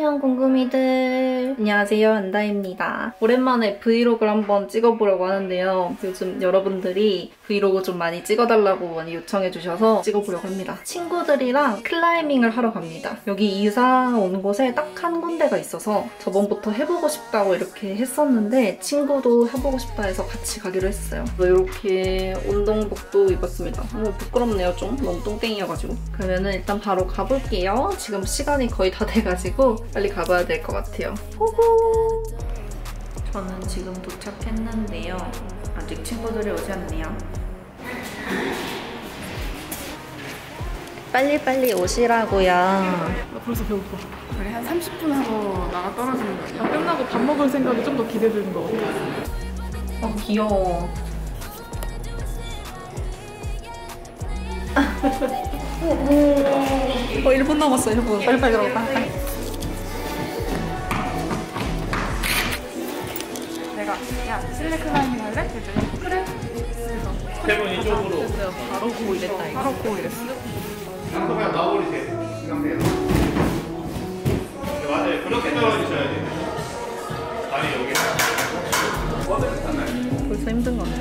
안녕 궁금이들, 안녕하세요, 은다입니다. 오랜만에 브이로그를 한번 찍어보려고 하는데요. 요즘 여러분들이 브이로그 좀 많이 찍어달라고 많이 요청해주셔서 찍어보려고 합니다. 친구들이랑 클라이밍을 하러 갑니다. 여기 이사 온 곳에 딱 한 군데가 있어서 저번부터 해보고 싶다고 이렇게 했었는데 친구도 해보고 싶다 해서 같이 가기로 했어요. 이렇게 운동복도 입었습니다. 부끄럽네요 좀, 너무 똥땡이여가지고. 그러면은 일단 바로 가볼게요. 지금 시간이 거의 다 돼가지고 빨리 가봐야 될 것 같아요. 호호! 저는 지금 도착했는데요. 아직 친구들이 오지 않네요. 빨리빨리 오시라고요. 벌써 배고파. 우리 한 30분 하고 나가 떨어지는 거야. 끝나고 밥 먹을 생각이 좀 더 기대되는 거 같아. 귀여워. 1분 남았어, 1분. 빨리빨리 들어가. 내가 야 실내 클라이밍 할래? 그랬더니 그래. 그래서 세분 이쪽으로. 바로 고 이랬다. 바로 고 이랬어. 그냥 나와버리세요. 네, 맞아요. 그렇게 떨어지셔야 돼요. 다리 여기. 벌써 힘든 거 같아.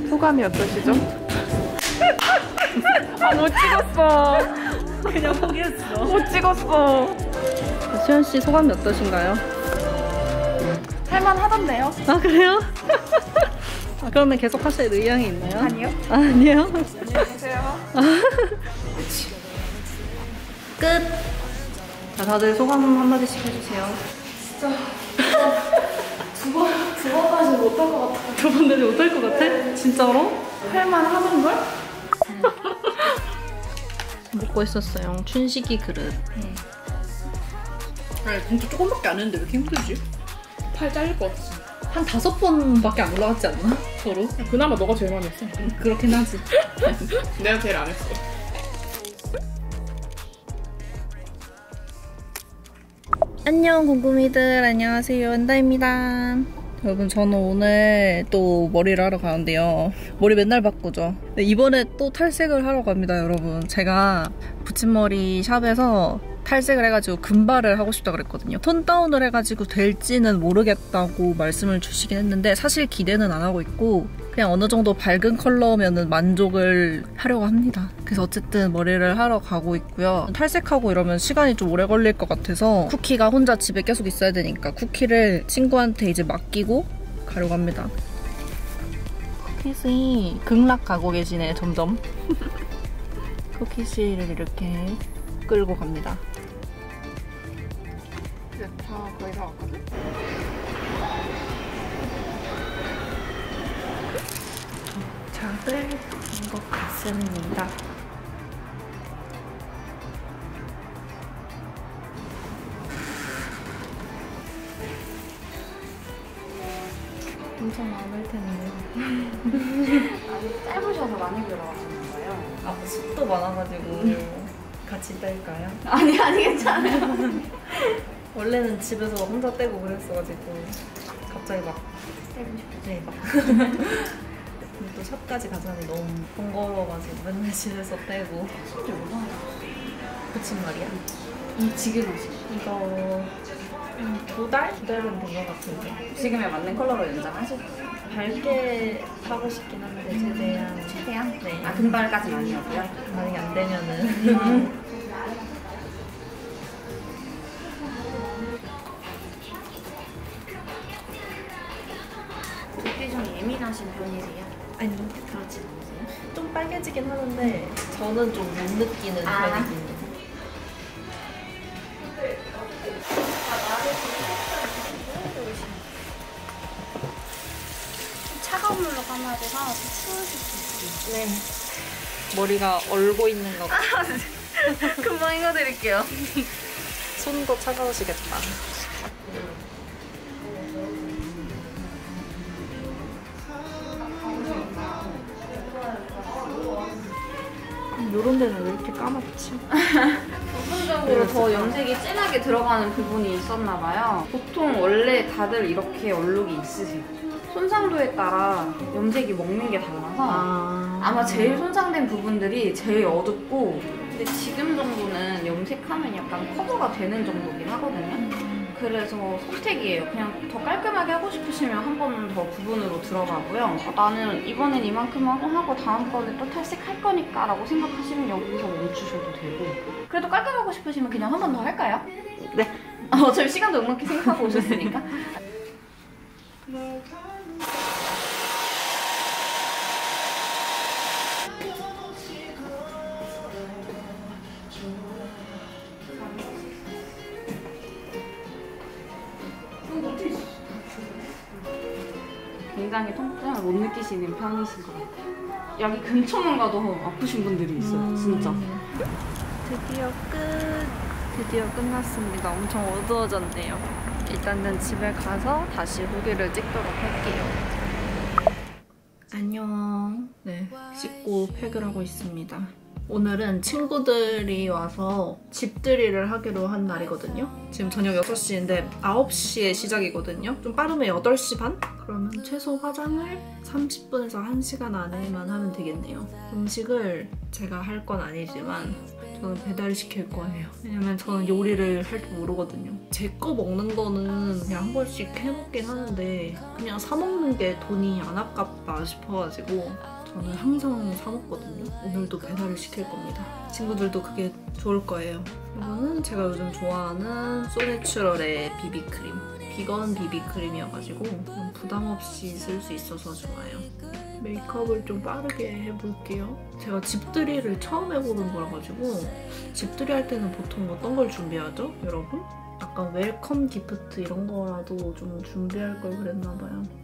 소감이 어떠시죠? 아, 못 찍었어. 그냥 포기했어. 못 찍었어. 수현씨 소감이 어떠신가요? 할만하던데요? 아, 그래요? 아, 그러면 계속 하실 의향이 있나요? 아니요. 아, 아니요? 안녕히 계세요. 끝! 자, 다들 소감 한마디씩 해주세요. 진짜 두 번까지 못할 것 같아. 두 번 내지 못할 것 같아? 진짜로? 할만하던걸? 먹고 있었어요. 춘식이 그릇. 아니 진짜 조금밖에 안 했는데 왜 이렇게 힘들지? 팔 잘릴 것 같았어. 한 5번밖에 안 올라갔지 않나? 서로? 그나마 너가 제일 많이 했어. 그렇긴 하지. 내가 제일 안 했어. 안녕 궁금이들, 안녕하세요, 은다입니다. 여러분, 저는 오늘 또 머리를 하러 가는데요. 머리 맨날 바꾸죠. 네, 이번에 또 탈색을 하러 갑니다, 여러분. 제가 붙임머리 샵에서 탈색을 해가지고 금발을 하고 싶다 그랬거든요. 톤 다운을 해가지고 될지는 모르겠다고 말씀을 주시긴 했는데 사실 기대는 안 하고 있고 그냥 어느 정도 밝은 컬러면은 만족을 하려고 합니다. 그래서 어쨌든 머리를 하러 가고 있고요. 탈색하고 이러면 시간이 좀 오래 걸릴 것 같아서 쿠키가 혼자 집에 계속 있어야 되니까 쿠키를 친구한테 이제 맡기고 가려고 합니다. 쿠키씨 극락 가고 계시네, 점점. 쿠키씨를 이렇게 끌고 갑니다. 이제 다 거의 다 왔거든? 도착을 한 것 같습니다. 엄청 많을 텐데. 아니 짧으셔서 많이 들어가시는 거예요? 아, 숱도 많아가지고 같이 뗄까요? 아니 괜찮아요. 원래는 집에서 혼자 떼고 그랬어가지고 갑자기 막 떼고 싶어. 네, 막 근데 또 샵까지 가자니 너무 번거로워가지고 맨날 집에서 떼고. 진짜 얼마나? 붙임머리야? 지금 하시 이거 2달? 2달은 된 것 같은데. 지금에 맞는 컬러로 연장하실 밝게 하고 싶긴 한데 최대한. 최대한? 네. 아 금발까지 많이 하고요? 만약에 안 되면은. 두피 좀 예민하신 편이세요? 아니, 그렇지 않으세요? 좀 빨개지긴 하는데 저는 좀 못 느끼는 아. 편이긴. 차가운 물로 감아야 돼서 추우실 수 있어요. 네. 머리가 얼고 있는 것 같아요. 금방 읽어드릴게요. 손도 차가우시겠다. 요런 데는 왜 이렇게 까맣지? 부분적으로 더 염색이 진하게 들어가는 부분이 있었나 봐요. 보통 원래 다들 이렇게 얼룩이 있으세요. 손상도에 따라 염색이 먹는 게 달라서 아마 제일 손상된 부분들이 제일 어둡고, 근데 지금 정도는 염색하면 약간 커버가 되는 정도긴 하거든요. 그래서 선택이에요. 그냥 더 깔끔하게 하고 싶으시면 한 번 더 부분으로 들어가고요. 나는 이번엔 이만큼 하고 다음번에 또 탈색할 거니까 라고 생각하시면 여기서 멈추셔도 되고, 그래도 깔끔하고 싶으시면 그냥 한 번 더 할까요? 네. 어차피 시간도 넉넉히 생각하고 오셨으니까. 굉장히 통증을 못 느끼시는 편이신 것 같아요. 여기 근처만 가도 아프신 분들이 있어요, 진짜. 드디어 끝났습니다. 엄청 어두워졌네요. 일단은 집에 가서 다시 후기를 찍도록 할게요. 안녕. 네, 씻고 팩을 하고 있습니다. 오늘은 친구들이 와서 집들이를 하기로 한 날이거든요. 지금 저녁 6시인데 9시에 시작이거든요. 좀 빠르면 8시 반? 그러면 최소 화장을 30분에서 1시간 안에만 하면 되겠네요. 음식을 제가 할 건 아니지만 저는 배달시킬 거예요. 왜냐면 저는 요리를 할 줄 모르거든요. 제 거 먹는 거는 그냥 한 번씩 해먹긴 하는데 그냥 사 먹는 게 돈이 안 아깝다 싶어가지고 저는 항상 사 먹거든요. 오늘도 배달을 시킬 겁니다. 친구들도 그게 좋을 거예요. 이거는 제가 요즘 좋아하는 소내추럴의 비비크림. 비건 비비크림이어가지고 부담 없이 쓸 수 있어서 좋아요. 메이크업을 좀 빠르게 해볼게요. 제가 집들이를 처음 해보는 거라가지고 집들이 할 때는 보통 어떤 걸 준비하죠, 여러분? 약간 웰컴 기프트 이런 거라도 좀 준비할 걸 그랬나봐요.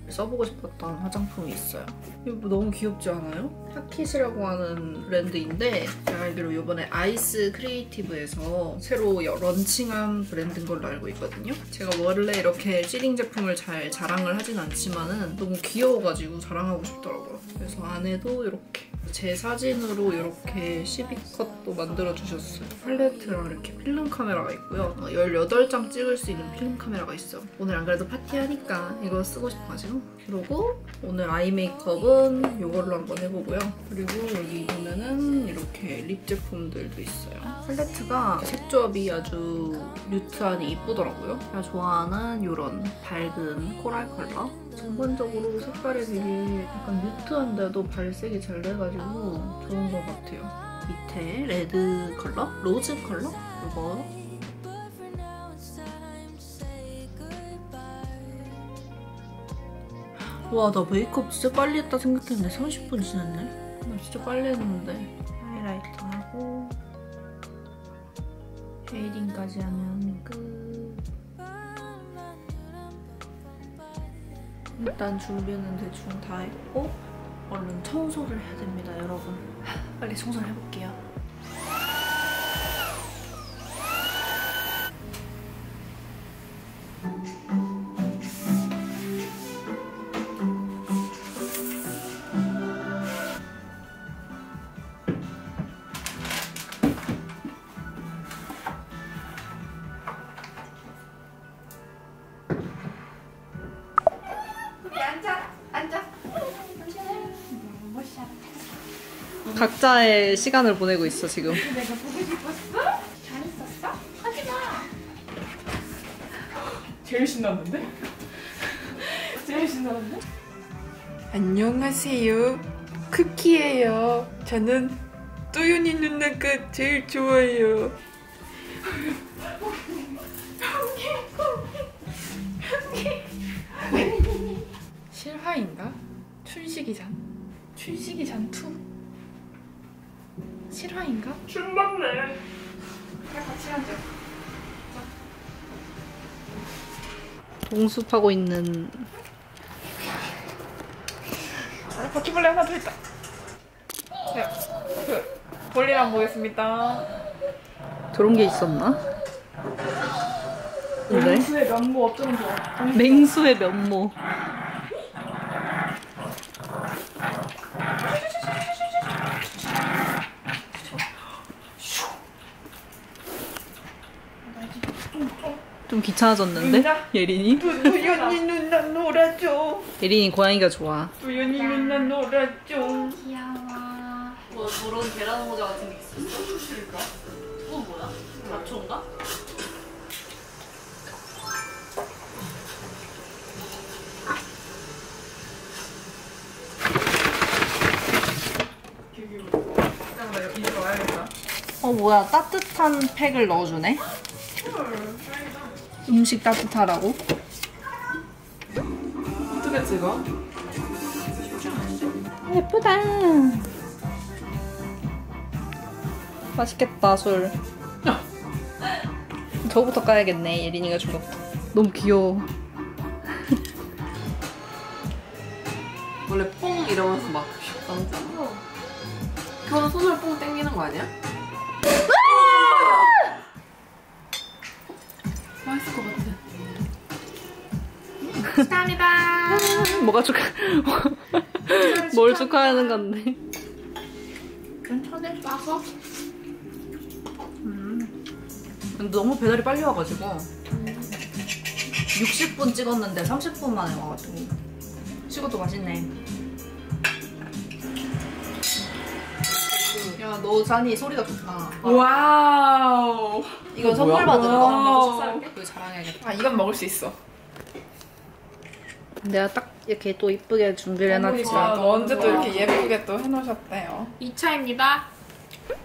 써보고 싶었던 화장품이 있어요. 이거 너무 귀엽지 않아요? 타킷이라고 하는 브랜드인데 제가 알기로 이번에 아이스 크리에이티브에서 새로 런칭한 브랜드인 걸로 알고 있거든요. 제가 원래 이렇게 시링 제품을 잘 자랑을 하진 않지만은 너무 귀여워가지고 자랑하고 싶더라고요. 그래서 안에도 이렇게 제 사진으로 이렇게 12컷도 만들어주셨어요. 팔레트랑 이렇게 필름 카메라가 있고요. 18장 찍을 수 있는 필름 카메라가 있어요. 오늘 안 그래도 파티하니까 이거 쓰고 싶어가지고. 그리고 오늘 아이 메이크업은 이걸로 한번 해보고요. 그리고 여기 보면은 이렇게 립 제품들도 있어요. 팔레트가 색조합이 아주 뉴트하니 이쁘더라고요. 제가 좋아하는 이런 밝은 코랄 컬러. 전반적으로 색깔이 되게 약간 뉴트한데도 발색이 잘 돼가지고 좋은 것 같아요. 밑에 레드 컬러? 로즈 컬러? 이거. 와, 나 메이크업 진짜 빨리 했다 생각했는데 30분 지났네? 나 진짜 빨리 했는데. 하이라이터 하고 쉐이딩까지 하면 끝. 일단 준비는 대충 다 했고 얼른 청소를 해야 됩니다, 여러분. 빨리 청소를 해볼게요. 각자의 시간을 보내고 있어, 지금. 내가 보고 싶었어? 잘했었어? 하지마! 제일 신났는데? 제일 신났는데? 안녕하세요. 쿠키예요. 저는 또윤이 누나가 제일 좋아요. 실화인가? 춘식이잔? 춘식이잔 2? 실화인가? 춤맞네. 그래, 같이 하자. 동숲하고 있는 아, 바퀴벌레 하나 더 있다. 자, 볼일 한번 보겠습니다. 저런 게 있었나? 네. 맹수의 면모 어쩌면 좋아. 맹수의 면모. 좀 귀찮아졌는데? 누나? 예린이? 도연이 누나 놀아줘. 예린이 고양이가 좋아. 도연이 누나 놀아줘. 뭐 저런 계란 모자 같은 게 있었어? 그러니까. 그건 뭐야? 잡초인가? 이제 와야겠다. 뭐야, 따뜻한 팩을 넣어주네? 음식 따뜻하라고? 어떻게 찍어? 예쁘다. 맛있겠다, 술. 저거부터 까야겠네, 예린이가 준 것부터. 너무 귀여워. 원래 뽕 이러면서 막 남잖아. 그거는 손으로 뽕 땡기는 거 아니야? 맛있을 것 같아. 축하합니다. 뭐가 축하? 뭘 축하하는 건데? 천에 싸서? 너무 배달이 빨리 와가지고 60분 찍었는데 30분 만에 와가지고 식어도 맛있네. 야, 너 잔이 소리가 좋다. 와우. 이거 선물 뭐야? 받은 거. 와우. 이거 자랑해야겠다. 아 이건 먹을 수 있어. 내가 딱 이렇게 또 이쁘게 준비를 해놨지. 와, 언제 또 이렇게 예쁘게 또 해놓으셨대요. 2차입니다.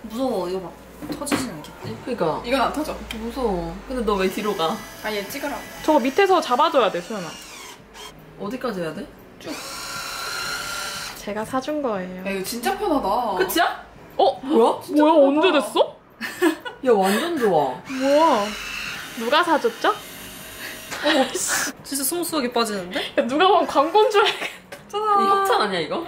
무서워. 이거 막 터지진 않겠지? 그니까 이건 안 터져. 무서워. 근데 너 왜 뒤로 가? 아 얘 찍으라고. 저거 밑에서 잡아줘야 돼, 수연아. 어디까지 해야 돼? 제가 사준 거예요. 야 이거 진짜 편하다. 끝이야? 어? 뭐야? 뭐야, 언제 됐어? 야 완전 좋아. 뭐야? 누가 사줬죠? 진짜 스무스하게 빠지는데? 야, 누가 보면 광고인 줄 알겠다. 이 협찬 아니야 이거?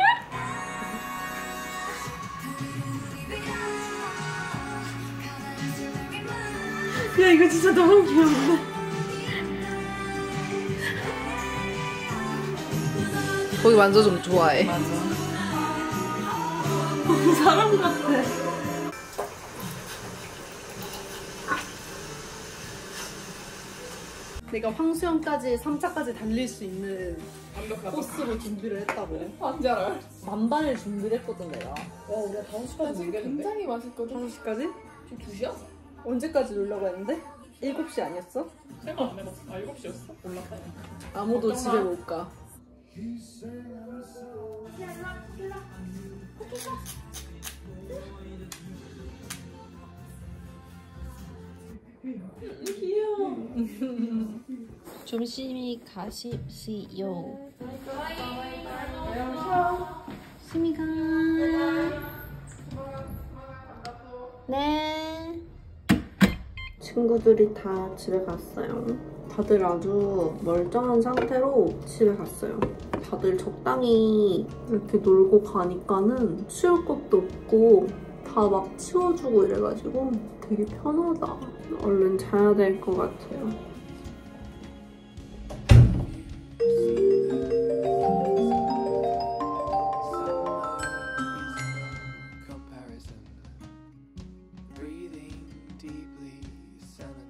야 이거 진짜 너무 귀여운데? 거기 완전 좀 좋아해. 맞아. 사람 같아. 내가 황수영까지 3차까지 달릴 수 있는 완벽하다. 코스로 준비를 했다고. 환자를. 만반을 준비를 했거든 내가. 우리가 5시까지 모르겠는데? 굉장히 맛있거든. 5시까지? 지금 2시야? 언제까지 놀려고 했는데? 7시 아니었어? 생각 안 해봤어. 아 7시였어? 몰랐다. 아무도 집에 못 가. 조심히 가십시오. 조심히 가. 네. 친구들이 다 집에 갔어요. 다들 아주 멀쩡한 상태로 집에 갔어요. 다들 적당히 이렇게 놀고 가니까는 치울 것도 없고 다 막 치워주고 이래가지고 되게 편하다. 얼른 자야 될 것 같아요. Comparison, breathing deeply, sanity.